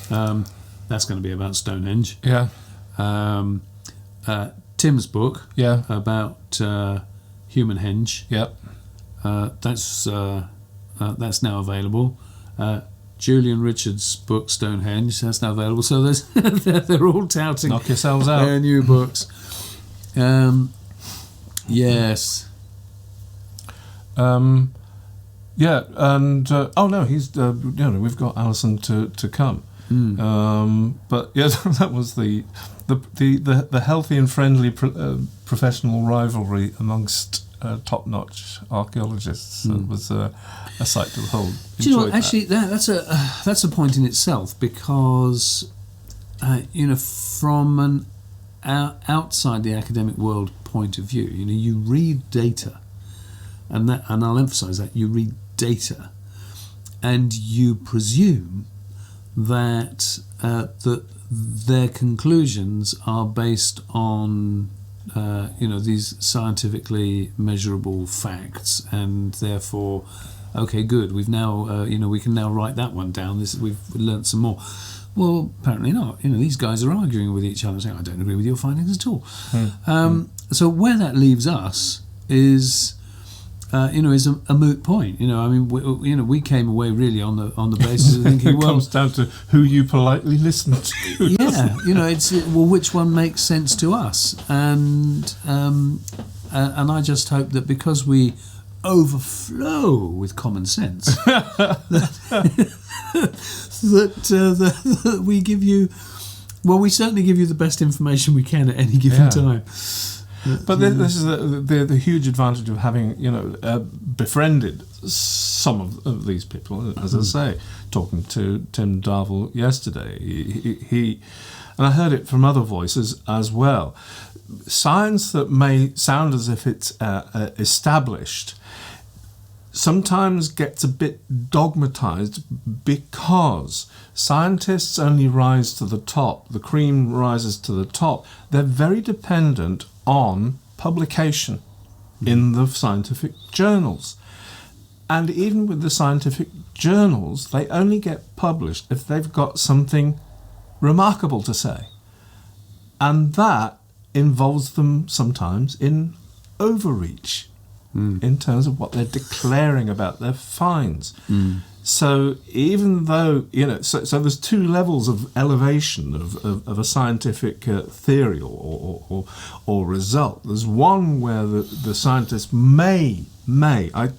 That's going to be about Stonehenge. Yeah. Tim's book about Human Henge. Yep. That's now available. Julian Richards' book Stonehenge, that's now available. So they're all touting. Knock yourselves out. Their new books. Yes. Yeah, and he's we've got Alison to come. But yeah, that was the healthy and friendly professional rivalry amongst top-notch archaeologists. It was a sight to behold. Do you know what? Actually, that's a point in itself, because from an outside the academic world point of view, you read data, and I'll emphasise that you read data, and you presume that their conclusions are based on these scientifically measurable facts, and therefore okay, good. We've now, we can now write that one down. We've learnt some more. Well, apparently not. These guys are arguing with each other, saying, "I don't agree with your findings at all." So where that leaves us is, is a moot point. We came away really on the basis of thinking, it comes down to who you politely listen to. Yeah, it's which one makes sense to us, and I just hope that because we overflow with common sense, that we give you, we certainly give you the best information we can at any given time. But this is the huge advantage of having, befriended some of these people. As I say, talking to Tim Darvill yesterday, he and I heard it from other voices as well. Science that may sound as if it's established sometimes gets a bit dogmatized because scientists only rise to the top. The cream rises to the top. They're very dependent on publication in the scientific journals. And even with the scientific journals, they only get published if they've got something remarkable to say. And that involves them sometimes in overreach in terms of what they're declaring about their finds. So even though, so there's two levels of elevation of a scientific theory or result. There's one where the scientist may, I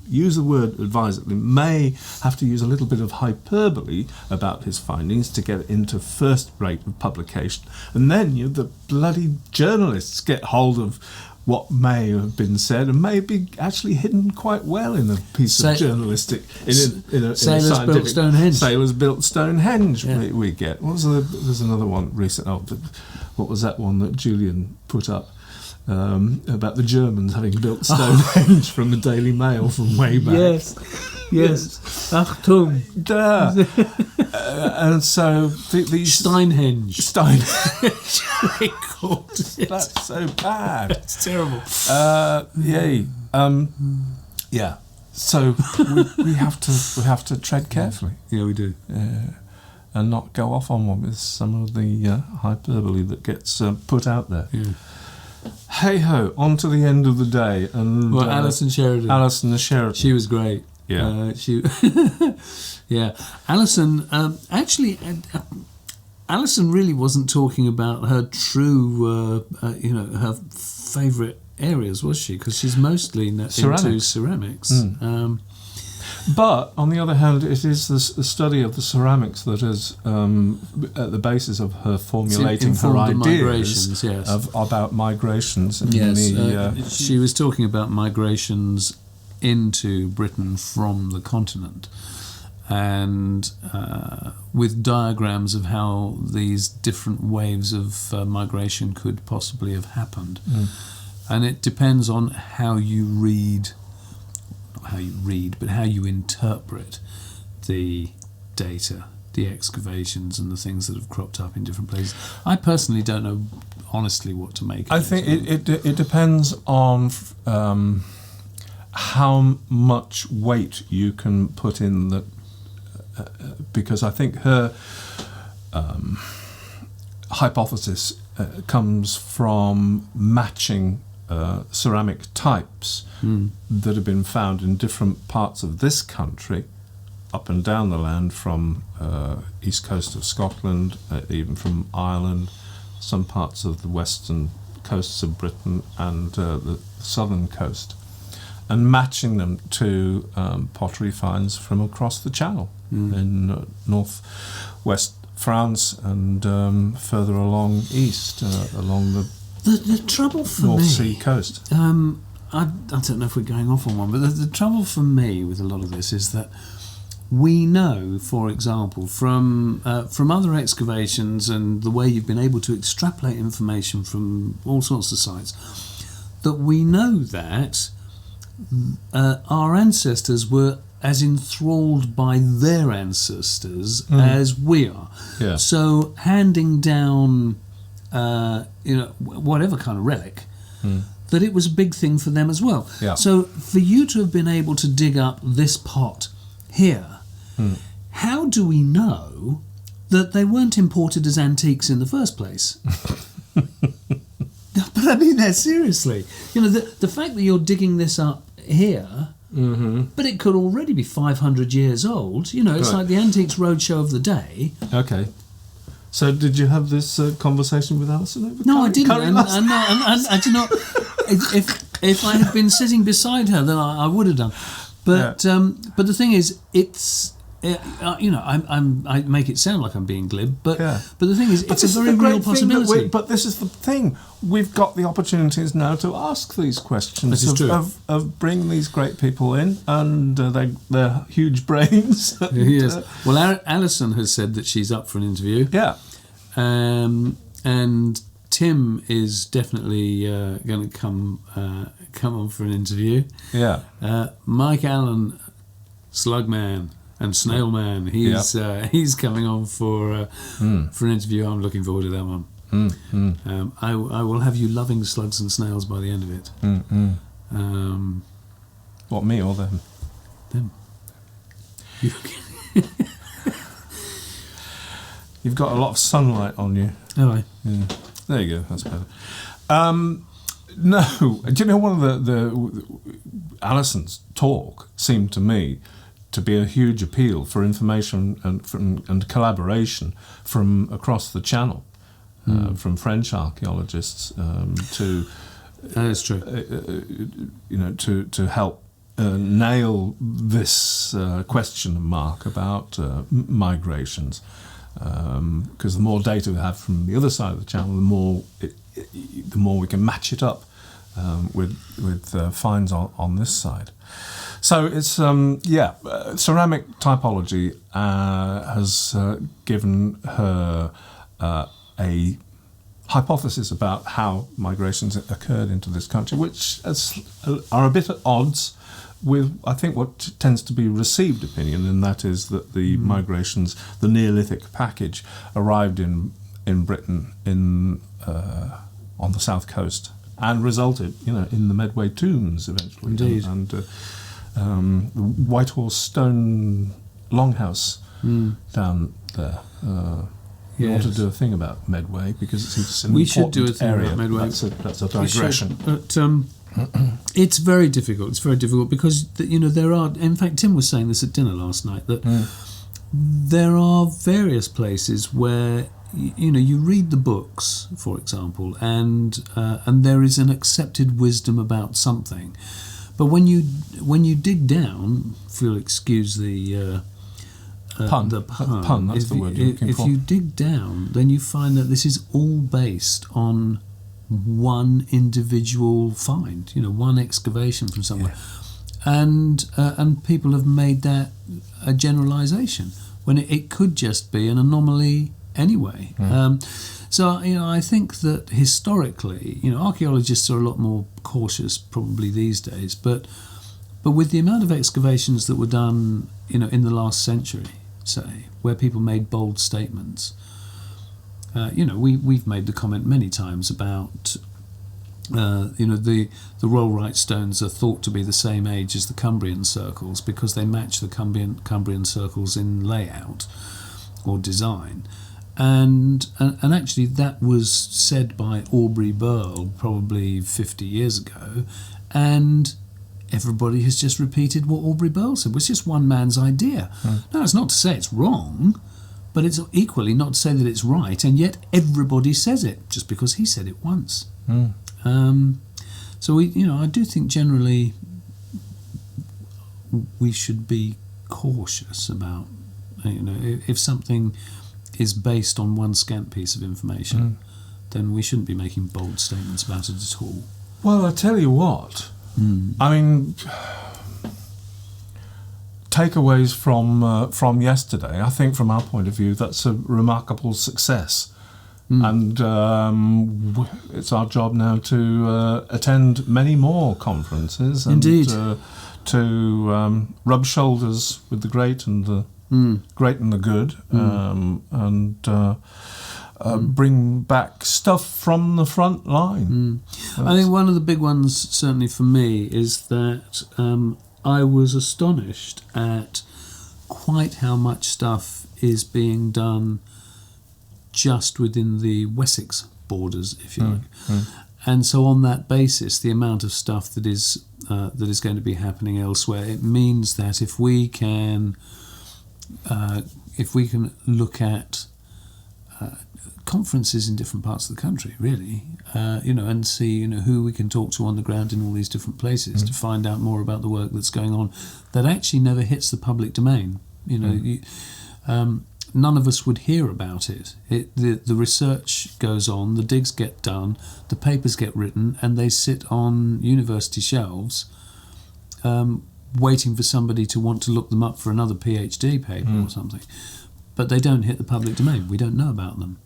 use the word advisedly, may have to use a little bit of hyperbole about his findings to get into first rate of publication. And then the bloody journalists get hold of what may have been said and may be actually hidden quite well in a piece of journalistic in a Sailors built Stonehenge. Sailors built Stonehenge. We get. There's another one recent. What was that one that Julian put up about the Germans having built Stonehenge from the Daily Mail from way back? Yes. Achtung. And so these Stonehenge. They called it. That's so bad. It's terrible. Yay. Yeah. So we have to tread carefully. Yeah, we do. And not go off on one with some of the hyperbole that gets put out there. Yeah. Hey ho! On to the end of the day, and Alison Sheridan. She was great. Yeah. Yeah. Alison, actually, Alison really wasn't talking about her true, her favourite areas, was she? Because she's mostly into ceramics. But, on the other hand, it is the study of the ceramics that is at the basis of her formulating her ideas about migrations. She was talking about migrations into Britain from the continent, and with diagrams of how these different waves of migration could possibly have happened. And it depends on how you interpret the data, the excavations and the things that have cropped up in different places. I personally don't know honestly what to make of it. I think it depends on how much weight you can put in the because I think her hypothesis comes from matching ceramic types that have been found in different parts of this country, up and down the land, from east coast of Scotland, even from Ireland, some parts of the western coasts of Britain and the southern coast, and matching them to pottery finds from across the Channel in north-west France and further along east, along the trouble for North me, Sea coast. I don't know if we're going off on one, but the trouble for me with a lot of this is that we know, for example, from other excavations and the way you've been able to extrapolate information from all sorts of sites, that we know that our ancestors were as enthralled by their ancestors as we are. Yeah. So handing down, whatever kind of relic that it was a big thing for them as well. Yeah. So for you to have been able to dig up this pot here, how do we know that they weren't imported as antiques in the first place? But I mean that seriously. You know, the fact that you're digging this up here, but it could already be 500 years old. You know, it's like the Antiques Roadshow of the day. Okay. So did you have this conversation with Alison? No, I didn't. And I do not. If I had been sitting beside her, then I would have done. But the thing is, it's. You know, I make it sound like I'm being glib, but the thing is, it's a very real possibility. But this is the thing: we've got the opportunities now to ask these questions of bringing these great people in, and they're huge brains. Yes. Well, Alison has said that she's up for an interview. Yeah. And Tim is definitely going to come on for an interview. Yeah. Mike Allen, Slugman. And Snailman, he's coming on for an interview. I'm looking forward to that one. I will have you loving slugs and snails by the end of it. What, me or them? Them. You've got a lot of sunlight on you. Oh, I. Yeah. There you go. That's better. No, do you know one of the Alison's talk seemed to me to be a huge appeal for information and collaboration from across the channel, from French archaeologists to that's true. You know, to help nail this question mark about migrations, because the more data we have from the other side of the channel, the more we can match it up with finds on this side. So it's ceramic typology has given her a hypothesis about how migrations occurred into this country, which are a bit at odds with, I think, what tends to be received opinion, and that is that the migrations, the Neolithic package, arrived in Britain on the south coast and resulted, in the Medway tombs eventually. Indeed. And the Whitehorse Stone Longhouse down there. We want to do a thing about Medway because it's an important area. About Medway. That's a digression. But it's very difficult. It's very difficult because there are. In fact, Tim was saying this at dinner last night that there are various places where you read the books, for example, and there is an accepted wisdom about something. But when you dig down, if you'll excuse the pun, that's the word you're looking for. If you dig down, then you find that this is all based on one individual find, one excavation from somewhere, and people have made that a generalisation when it could just be an anomaly anyway. So I think that historically, archaeologists are a lot more cautious probably these days, but with the amount of excavations that were done, in the last century, say, where people made bold statements, we've made the comment many times about the Rollright stones are thought to be the same age as the Cumbrian circles because they match the Cumbrian circles in layout or design. And actually that was said by Aubrey Burl probably 50 years ago, and everybody has just repeated what Aubrey Burl said. It was just one man's idea. Now, it's not to say it's wrong, but it's equally not to say that it's right, and yet everybody says it just because he said it once. So I do think generally we should be cautious about, if something is based on one scant piece of information, then we shouldn't be making bold statements about it at all. Well, I tell you what, I mean, takeaways from yesterday, I think from our point of view, that's a remarkable success. And it's our job now to attend many more conferences. And, indeed. To rub shoulders with the great and the great and the good, and bring back stuff from the front line. I think one of the big ones, certainly for me, is that I was astonished at quite how much stuff is being done just within the Wessex borders, if you like. And so on that basis, the amount of stuff that is going to be happening elsewhere, it means that if we can look at conferences in different parts of the country, really, and see, who we can talk to on the ground in all these different places to find out more about the work that's going on that actually never hits the public domain. None of us would hear about it. The research goes on, the digs get done, the papers get written, and they sit on university shelves waiting for somebody to want to look them up for another PhD paper or something. But they don't hit the public domain. We don't know about them.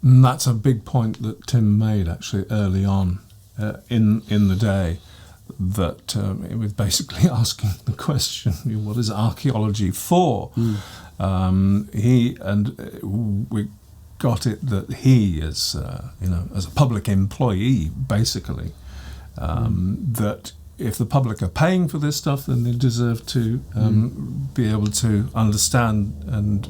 And that's a big point that Tim made, actually, early on in the day, that it was basically asking the question, what is archaeology for? We got it that he, as as a public employee, basically, that if the public are paying for this stuff, then they deserve to be able to understand and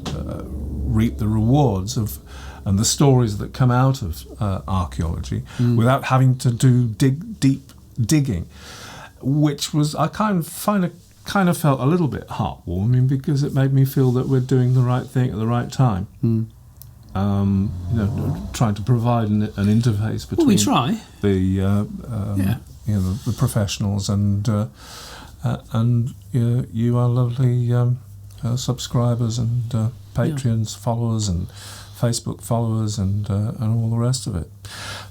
reap the rewards of and the stories that come out of archaeology without having to do deep digging, which was I kind of felt a little bit heartwarming, because it made me feel that we're doing the right thing at the right time. Trying to provide an interface between we try. The professionals and you, our lovely subscribers and Patreons followers and Facebook followers and all the rest of it.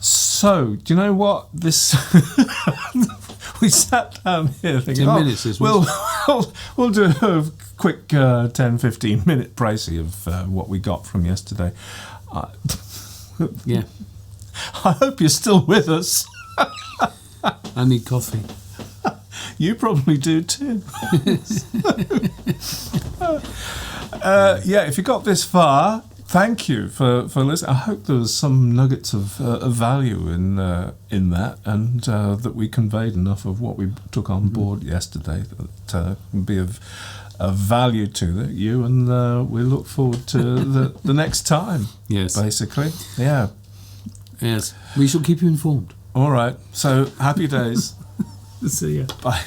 So, do you know what? This we sat down here thinking, 10 minutes is we'll do a quick 10-15 minute précis of what we got from yesterday. Yeah. I hope you're still with us. I need coffee. You probably do too. If you got this far, thank you for listening. I hope there was some nuggets of value in that, and that we conveyed enough of what we took on board yesterday that can be of value to you, and we look forward to the next time. Yes. Basically. Yeah. Yes. We shall keep you informed. All right. So, happy days. See ya. Bye.